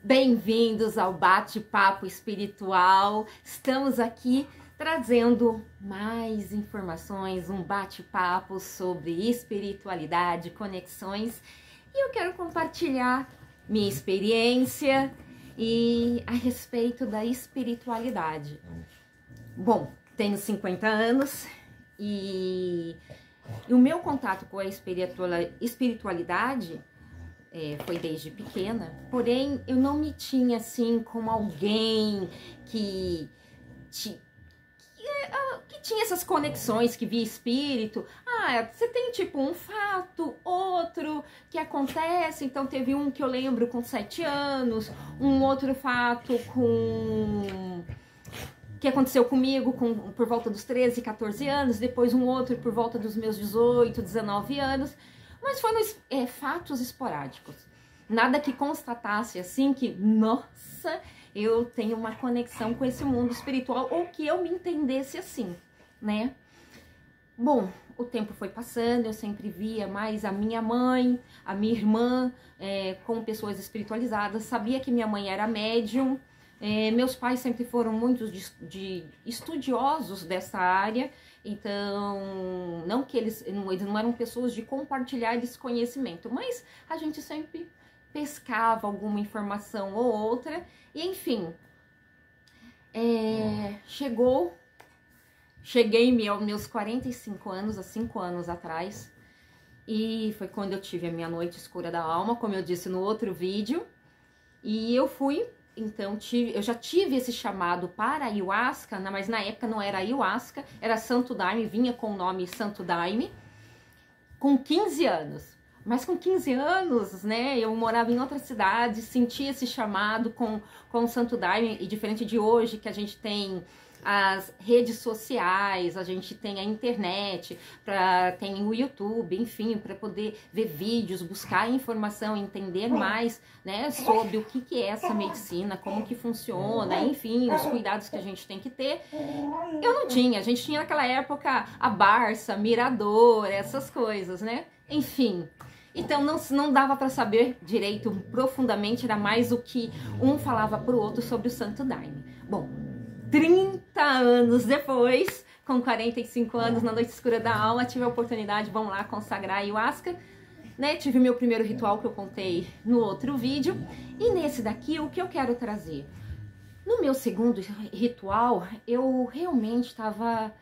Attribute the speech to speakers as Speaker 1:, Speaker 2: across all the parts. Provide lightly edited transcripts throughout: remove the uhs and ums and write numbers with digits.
Speaker 1: Bem-vindos ao Bate-Papo Espiritual. Estamos aqui trazendo mais informações, um bate-papo sobre espiritualidade, conexões. E eu quero compartilhar minha experiência e a respeito da espiritualidade. Bom, tenho 50 anos e o meu contato com a espiritualidade foi desde pequena, porém eu não me tinha assim como alguém que tinha essas conexões, que via espírito. Você tem tipo um fato, outro que acontece, então teve um que eu lembro com 7 anos, um outro fato que aconteceu comigo por volta dos 13, 14 anos, depois um outro por volta dos meus 18, 19 anos, mas foram fatos esporádicos. Nada que constatasse assim que, nossa, eu tenho uma conexão com esse mundo espiritual, ou que eu me entendesse assim, né? Bom, o tempo foi passando, eu sempre via mais a minha mãe, a minha irmã como pessoas espiritualizadas, sabia que minha mãe era médium. Meus pais sempre foram muito de estudiosos dessa área, então não que eles não eram pessoas de compartilhar esse conhecimento, mas a gente sempre pescava alguma informação ou outra, e enfim, cheguei aos meus 45 anos, há 5 anos atrás, e foi quando eu tive a minha noite escura da alma, como eu disse no outro vídeo, e eu fui. Então, eu já tive esse chamado para ayahuasca, mas na época não era ayahuasca, era Santo Daime, vinha com o nome Santo Daime, com 15 anos. Mas com 15 anos, né, eu morava em outra cidade, senti esse chamado com o Santo Daime, e diferente de hoje, que a gente tem as redes sociais, a gente tem a internet, tem o YouTube, enfim, para poder ver vídeos, buscar informação, entender mais, né, sobre o que é essa medicina, como que funciona, enfim, os cuidados que a gente tem que ter. Eu não tinha, a gente tinha naquela época a Barça, Mirador, essas coisas, né, enfim. Então não dava para saber direito, profundamente, era mais o que um falava pro outro sobre o Santo Daime. Bom, 30 anos depois, com 45 anos, na noite escura da alma, tive a oportunidade, vamos lá, consagrar a ayahuasca, né? Tive meu primeiro ritual que eu contei no outro vídeo, e nesse daqui, o que eu quero trazer? No meu segundo ritual, eu realmente estava,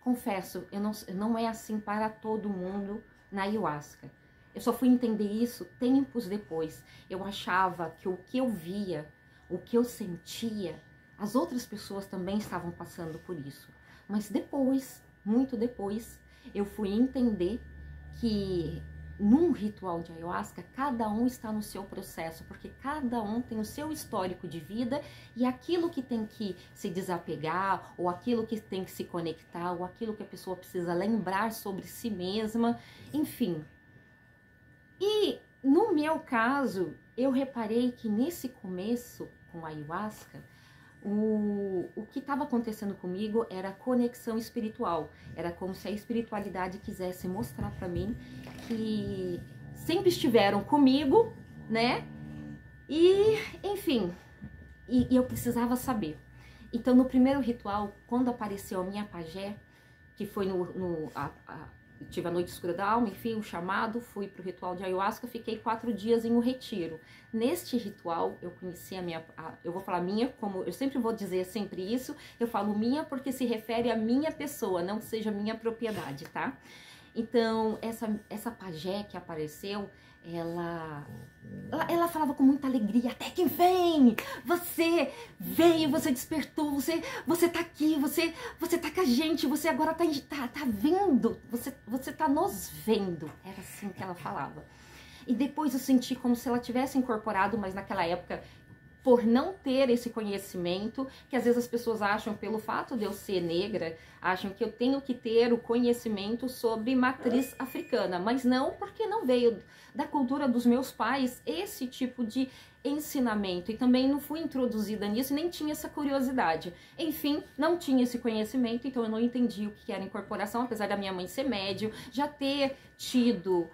Speaker 1: confesso, não é assim para todo mundo na ayahuasca. Eu só fui entender isso tempos depois. Eu achava que o que eu via, o que eu sentia, as outras pessoas também estavam passando por isso. Mas depois, muito depois, eu fui entender que num ritual de ayahuasca, cada um está no seu processo, porque cada um tem o seu histórico de vida e aquilo que tem que se desapegar, ou aquilo que tem que se conectar, ou aquilo que a pessoa precisa lembrar sobre si mesma, enfim. E no meu caso, eu reparei que nesse começo com a ayahuasca, o que estava acontecendo comigo era conexão espiritual. Era como se a espiritualidade quisesse mostrar para mim que sempre estiveram comigo, né? E, enfim, e eu precisava saber. Então, no primeiro ritual, quando apareceu a minha pajé, que foi tive a noite escura da alma, enfim, o chamado, fui pro ritual de ayahuasca, fiquei 4 dias em um retiro. Neste ritual, eu conheci eu vou falar minha, como eu sempre vou dizer sempre isso, eu falo minha porque se refere à minha pessoa, não que seja minha propriedade, tá? Então, essa pajé que apareceu, ela falava com muita alegria: até que vem, você veio, você despertou, você tá aqui, você tá com a gente, você agora tá vendo, você tá nos vendo. Era assim que ela falava. E depois eu senti como se ela tivesse incorporado, mas naquela época por não ter esse conhecimento, que às vezes as pessoas acham, pelo fato de eu ser negra, acham que eu tenho que ter o conhecimento sobre matriz africana, mas não, porque não veio da cultura dos meus pais esse tipo de ensinamento, e também não fui introduzida nisso, nem tinha essa curiosidade. Enfim, não tinha esse conhecimento, então eu não entendi o que era incorporação, apesar da minha mãe ser médium, já ter tido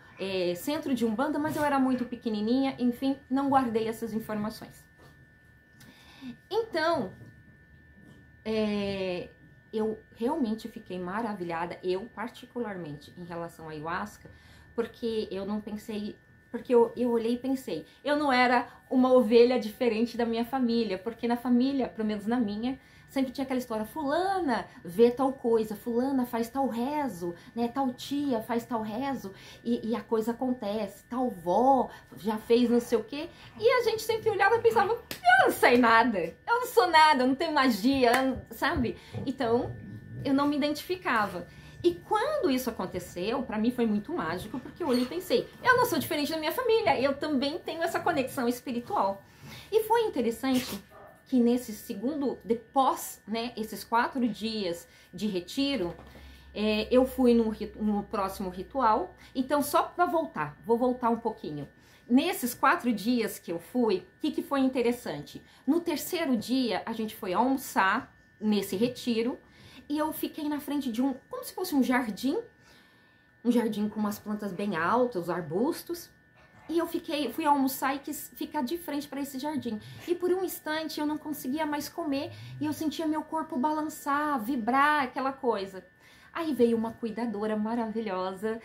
Speaker 1: centro de Umbanda, mas eu era muito pequenininha, enfim, não guardei essas informações. Então, eu realmente fiquei maravilhada, eu particularmente, em relação à ayahuasca, porque eu não pensei, porque eu olhei e pensei, eu não era uma ovelha diferente da minha família, porque na família, pelo menos na minha, sempre tinha aquela história, fulana vê tal coisa, fulana faz tal rezo, né, tal tia faz tal rezo, e a coisa acontece, tal vó já fez não sei o quê, e a gente sempre olhava e pensava, eu não sei nada, eu não sou nada, eu não tenho magia, sabe? Então, eu não me identificava. E quando isso aconteceu, pra mim foi muito mágico, porque eu olhei e pensei, eu não sou diferente da minha família, eu também tenho essa conexão espiritual. E foi interessante que nesse segundo, depois, né, esses 4 dias de retiro, eu fui no próximo ritual. Então, só para voltar, vou voltar um pouquinho. Nesses 4 dias que eu fui, o que foi interessante? No terceiro dia, a gente foi almoçar nesse retiro, e eu fiquei na frente de como se fosse um jardim com umas plantas bem altas, arbustos. E eu fui almoçar e quis ficar de frente para esse jardim. E por um instante eu não conseguia mais comer e eu sentia meu corpo balançar, vibrar, aquela coisa. Aí veio uma cuidadora maravilhosa,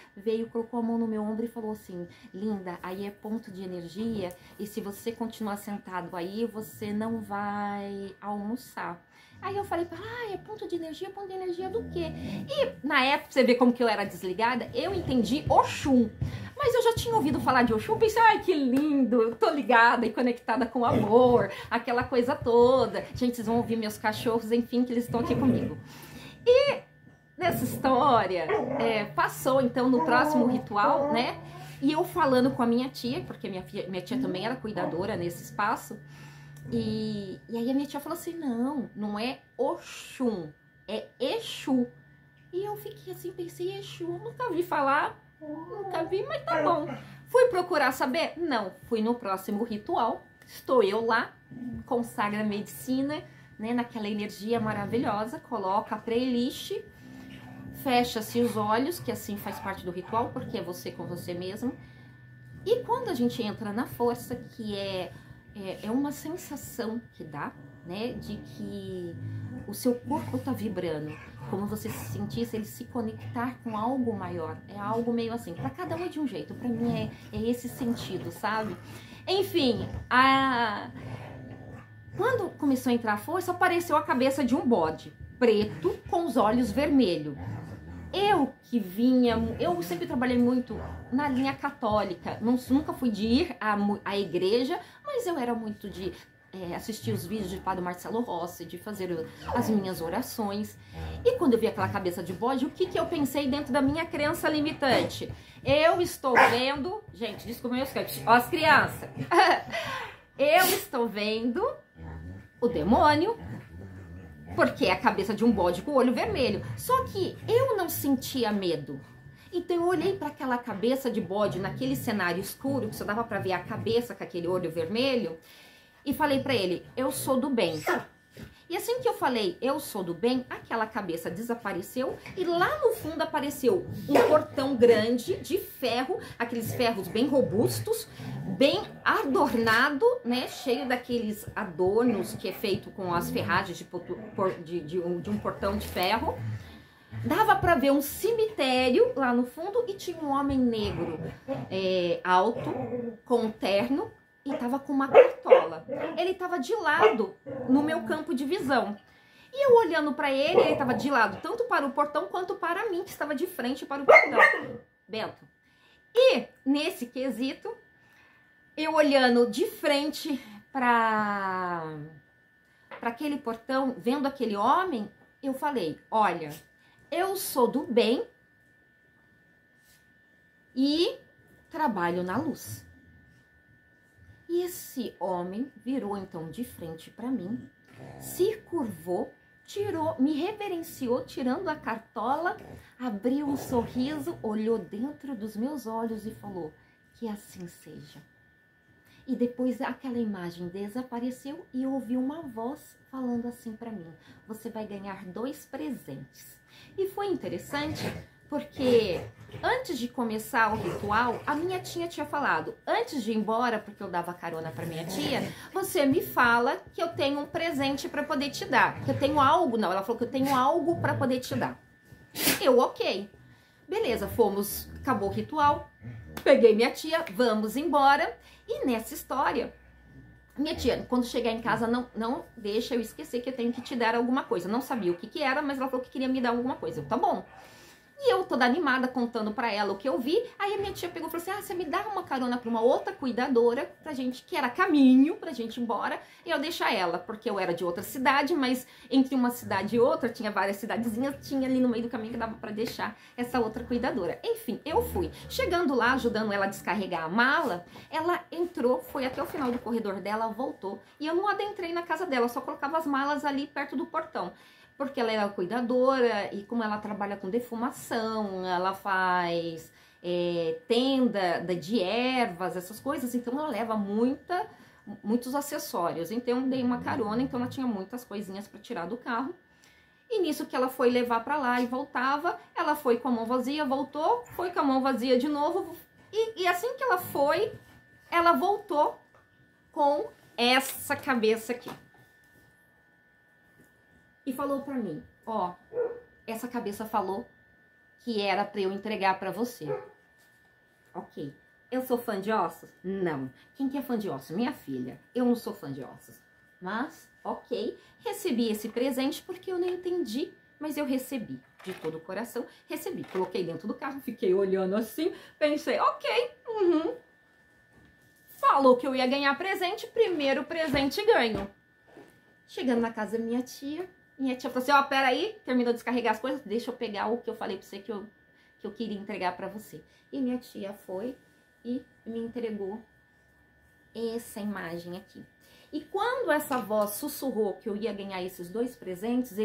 Speaker 1: colocou a mão no meu ombro e falou assim, linda, aí é ponto de energia e se você continuar sentado aí, você não vai almoçar. Aí eu falei para ela, é ponto de energia do quê? E na época, você vê como que eu era desligada, eu entendi Oxum. Mas eu já tinha ouvido falar de Oxum, pensei, ai que lindo, eu tô ligada e conectada com o amor, aquela coisa toda. Gente, vocês vão ouvir meus cachorros, enfim, que eles estão aqui comigo. E nessa história, passou então no próximo ritual, né? E eu falando com a minha tia, porque minha tia também era cuidadora nesse espaço. E aí a minha tia falou assim, não é Oxum, é Exu. E eu fiquei assim, pensei, Exu, nunca vi falar, nunca vi, mas tá bom. Fui procurar saber? Não, fui no próximo ritual, estou eu lá, consagra a medicina, né, naquela energia maravilhosa, coloca a playlist, fecha-se os olhos, que assim faz parte do ritual, porque é você com você mesmo. E quando a gente entra na força, que é uma sensação que dá, né, de que o seu corpo tá vibrando, como você se sentisse ele se conectar com algo maior, é algo meio assim, para cada um é de um jeito, para mim é esse sentido, sabe? Enfim, quando começou a entrar a força, apareceu a cabeça de um bode preto com os olhos vermelhos. Eu sempre trabalhei muito na linha católica, nunca fui de ir à igreja, mas eu era muito de assistir os vídeos de Padre Marcelo Rossi, de fazer as minhas orações. E quando eu vi aquela cabeça de bode, o que eu pensei dentro da minha crença limitante? Eu estou vendo, gente, desculpa meus cantos, ó as crianças, eu estou vendo o demônio, porque é a cabeça de um bode com o olho vermelho. Só que eu não sentia medo. Então eu olhei para aquela cabeça de bode naquele cenário escuro, que só dava para ver a cabeça com aquele olho vermelho, e falei para ele, eu sou do bem. E assim que eu falei, eu sou do bem, aquela cabeça desapareceu e lá no fundo apareceu um portão grande de ferro, aqueles ferros bem robustos, bem adornado, né, cheio daqueles adornos que é feito com as ferragens de um portão de ferro. Dava para ver um cemitério lá no fundo e tinha um homem negro alto, com um terno, e tava com uma cartola. Ele tava de lado no meu campo de visão. E eu olhando para ele tava de lado, tanto para o portão quanto para mim, que estava de frente para o portão. Bento. E nesse quesito, eu olhando de frente para aquele portão, vendo aquele homem, eu falei, olha, eu sou do bem e trabalho na luz. E esse homem virou então de frente para mim, se curvou, me reverenciou, tirando a cartola, abriu um sorriso, olhou dentro dos meus olhos e falou: que assim seja. E depois aquela imagem desapareceu e eu ouvi uma voz falando assim para mim: você vai ganhar 2 presentes. E foi interessante porque antes de começar o ritual, a minha tia tinha falado: antes de ir embora, porque eu dava carona para minha tia, você me fala que eu tenho um presente para poder te dar. Que eu tenho algo, não, ela falou que eu tenho algo para poder te dar. Eu, ok. Beleza, fomos, acabou o ritual, peguei minha tia, vamos embora. E nessa história, minha tia, quando chegar em casa, não deixa eu esquecer que eu tenho que te dar alguma coisa. Não sabia o que era, mas ela falou que queria me dar alguma coisa. Eu, tá bom. E eu toda animada contando pra ela o que eu vi. Aí a minha tia pegou e falou assim: ah, você me dá uma carona pra uma outra cuidadora pra gente, que era caminho pra gente ir embora, e eu deixar ela, porque eu era de outra cidade, mas entre uma cidade e outra, tinha várias cidadezinhas, tinha ali no meio do caminho que dava pra deixar essa outra cuidadora. Enfim, eu fui. Chegando lá, ajudando ela a descarregar a mala, ela entrou, foi até o final do corredor dela, voltou, e eu não adentrei na casa dela, só colocava as malas ali perto do portão. Porque ela é cuidadora e como ela trabalha com defumação, ela faz tenda de ervas, essas coisas, então ela leva muitos acessórios. Então eu dei uma carona, então ela tinha muitas coisinhas para tirar do carro. E nisso que ela foi levar para lá e voltava, ela foi com a mão vazia, voltou, foi com a mão vazia de novo. E assim que ela foi, ela voltou com essa cabeça aqui. E falou pra mim: ó, essa cabeça falou que era pra eu entregar pra você. Ok. Eu sou fã de ossos? Não. Quem que é fã de ossos? Minha filha. Eu não sou fã de ossos. Mas, ok, recebi esse presente porque eu não entendi, mas eu recebi. De todo o coração, recebi. Coloquei dentro do carro, fiquei olhando assim, pensei, ok, falou que eu ia ganhar presente, primeiro presente ganho. Chegando na casa da minha tia falou assim: ó, peraí, terminou de descarregar as coisas, deixa eu pegar o que eu falei pra você que eu queria entregar pra você. E minha tia foi e me entregou essa imagem aqui. E quando essa voz sussurrou que eu ia ganhar esses 2 presentes,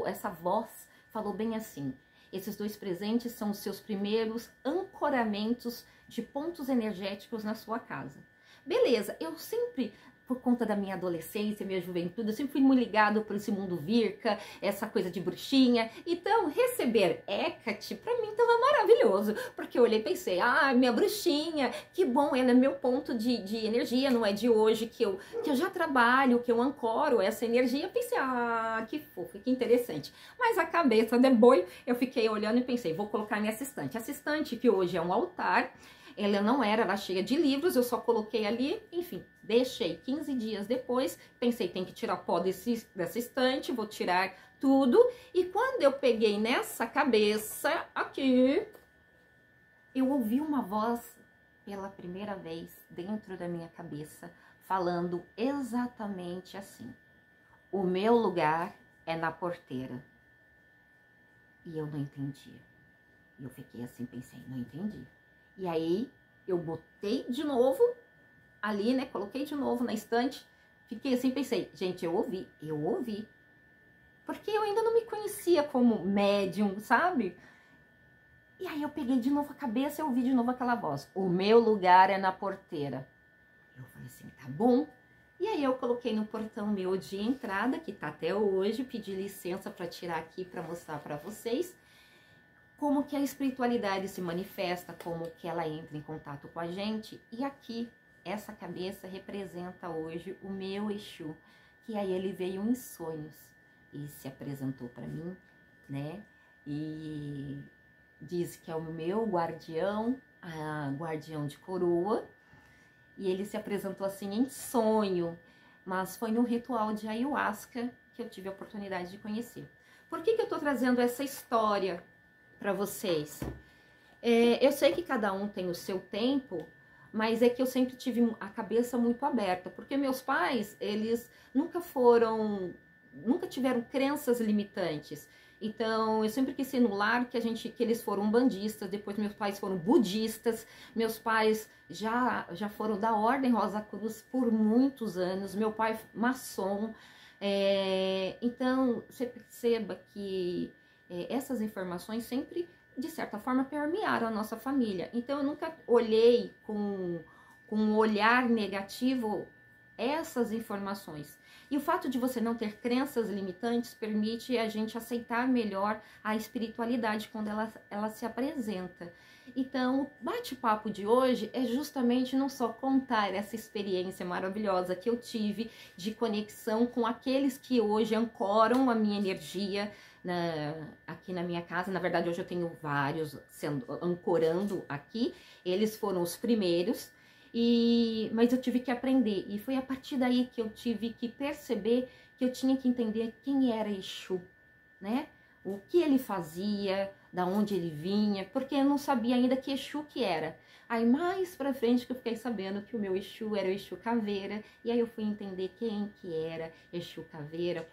Speaker 1: essa voz falou bem assim: esses 2 presentes são os seus primeiros ancoramentos de pontos energéticos na sua casa. Beleza, eu sempre, por conta da minha adolescência, minha juventude, eu sempre fui muito ligado por esse mundo virca, essa coisa de bruxinha. Então, receber Hecate, pra mim, tava maravilhoso. Porque eu olhei e pensei: ah, minha bruxinha, que bom, ela é meu ponto de energia, não é de hoje que eu já trabalho, que eu ancoro essa energia. Eu pensei: ah, que fofo, que interessante. Mas a cabeça de boi, eu fiquei olhando e pensei: vou colocar nessa estante. Essa estante, que hoje é um altar, ela não era cheia de livros, eu só coloquei ali, enfim, deixei. 15 dias depois, pensei, tem que tirar pó dessa estante, vou tirar tudo. E quando eu peguei nessa cabeça aqui, eu ouvi uma voz pela primeira vez dentro da minha cabeça, falando exatamente assim: o meu lugar é na porteira. E eu não entendia. E eu fiquei assim, pensei, não entendi. E aí, eu botei de novo ali, né? Coloquei de novo na estante. Fiquei assim, pensei, gente, eu ouvi. Porque eu ainda não me conhecia como médium, sabe? E aí eu peguei de novo a cabeça e ouvi de novo aquela voz: o meu lugar é na porteira. Eu falei assim, tá bom. E aí eu coloquei no portão meu de entrada, que tá até hoje, pedi licença para tirar aqui para mostrar para vocês como que a espiritualidade se manifesta, como que ela entra em contato com a gente. E aqui, essa cabeça representa hoje o meu Exu, que aí ele veio em sonhos e se apresentou para mim, né? E diz que é o meu guardião, guardião de coroa. E ele se apresentou assim em sonho, mas foi no ritual de ayahuasca que eu tive a oportunidade de conhecer. Por que eu tô trazendo essa história para vocês? Eu sei que cada um tem o seu tempo, mas é que eu sempre tive a cabeça muito aberta, porque meus pais, eles nunca tiveram crenças limitantes. Então, eu sempre quis ser no lar que eles foram umbandistas, depois meus pais foram budistas, meus pais já foram da Ordem Rosa Cruz por muitos anos, meu pai maçom. Então, você perceba que essas informações sempre, de certa forma, permearam a nossa família. Então, eu nunca olhei com um olhar negativo essas informações. E o fato de você não ter crenças limitantes permite a gente aceitar melhor a espiritualidade quando ela se apresenta. Então, o bate-papo de hoje é justamente não só contar essa experiência maravilhosa que eu tive de conexão com aqueles que hoje ancoram a minha energia aqui na minha casa. Na verdade, hoje eu tenho vários ancorando aqui. Eles foram os primeiros. Mas eu tive que aprender, e foi a partir daí que eu tive que perceber que eu tinha que entender quem era Exu, né? O que ele fazia, da onde ele vinha, porque eu não sabia ainda que Exu que era. Aí mais pra frente que eu fiquei sabendo que o meu Exu era o Exu Caveira, e aí eu fui entender quem que era Exu Caveira,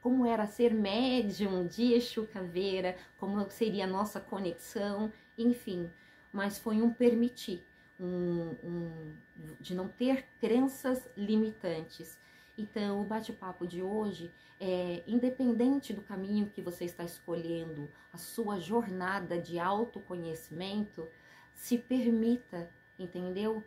Speaker 1: como era ser médium de Exu Caveira, como seria a nossa conexão, enfim. Mas foi um permitir. De não ter crenças limitantes. Então, o bate-papo de hoje é independente do caminho que você está escolhendo, a sua jornada de autoconhecimento, se permita, entendeu?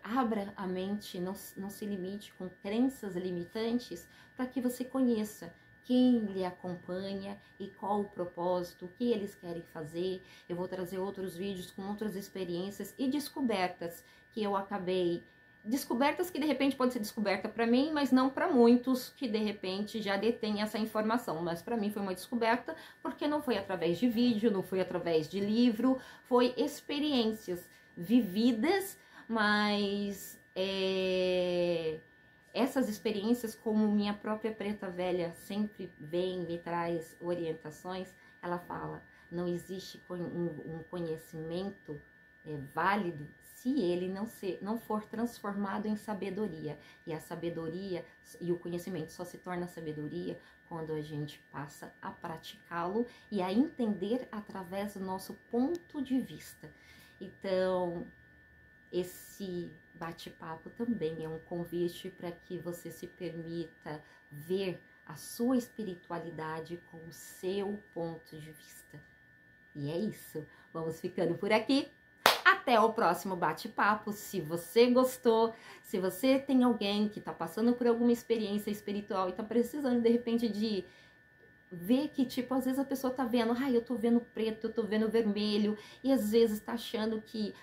Speaker 1: Abra a mente, não se limite com crenças limitantes, para que você conheça quem lhe acompanha e qual o propósito, o que eles querem fazer. Eu vou trazer outros vídeos com outras experiências e descobertas que eu acabei... Descobertas que de repente pode ser descoberta para mim, mas não para muitos que de repente já detêm essa informação. Mas para mim foi uma descoberta porque não foi através de vídeo, não foi através de livro, foi experiências vividas, mas... Essas experiências, como minha própria preta velha sempre vem, me traz orientações, ela fala, não existe um conhecimento válido se ele não for transformado em sabedoria. E a sabedoria e o conhecimento só se torna sabedoria quando a gente passa a praticá-lo e a entender através do nosso ponto de vista. Então, esse bate-papo também é um convite para que você se permita ver a sua espiritualidade com o seu ponto de vista. E é isso. Vamos ficando por aqui. Até o próximo bate-papo. Se você gostou, se você tem alguém que está passando por alguma experiência espiritual e está precisando, de repente, de ver que, tipo, às vezes a pessoa tá vendo, eu tô vendo preto, eu tô vendo vermelho, e às vezes tá achando que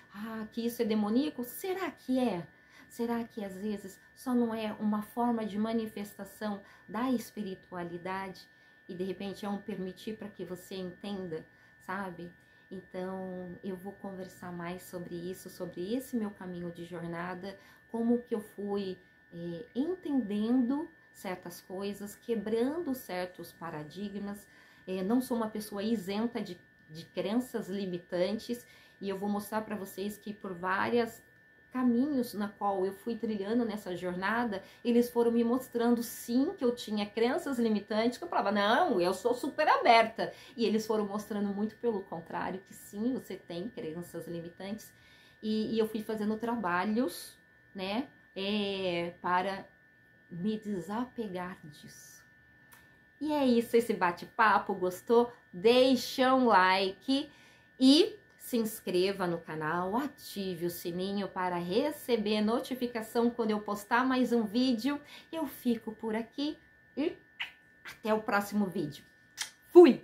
Speaker 1: isso é demoníaco. Será que é? Será que às vezes só não é uma forma de manifestação da espiritualidade? E de repente é um permitir para que você entenda, sabe? Então eu vou conversar mais sobre isso, sobre esse meu caminho de jornada, como que eu fui entendendo certas coisas, quebrando certos paradigmas. Não sou uma pessoa isenta de crenças limitantes, e eu vou mostrar para vocês que por vários caminhos na qual eu fui trilhando nessa jornada, eles foram me mostrando sim que eu tinha crenças limitantes, que eu falava, não, eu sou super aberta, e eles foram mostrando muito pelo contrário, que sim, você tem crenças limitantes, e eu fui fazendo trabalhos, né, para me desapegar disso. E é isso, esse bate-papo, gostou? Deixa um like e se inscreva no canal, ative o sininho para receber notificação quando eu postar mais um vídeo. Eu fico por aqui e até o próximo vídeo. Fui!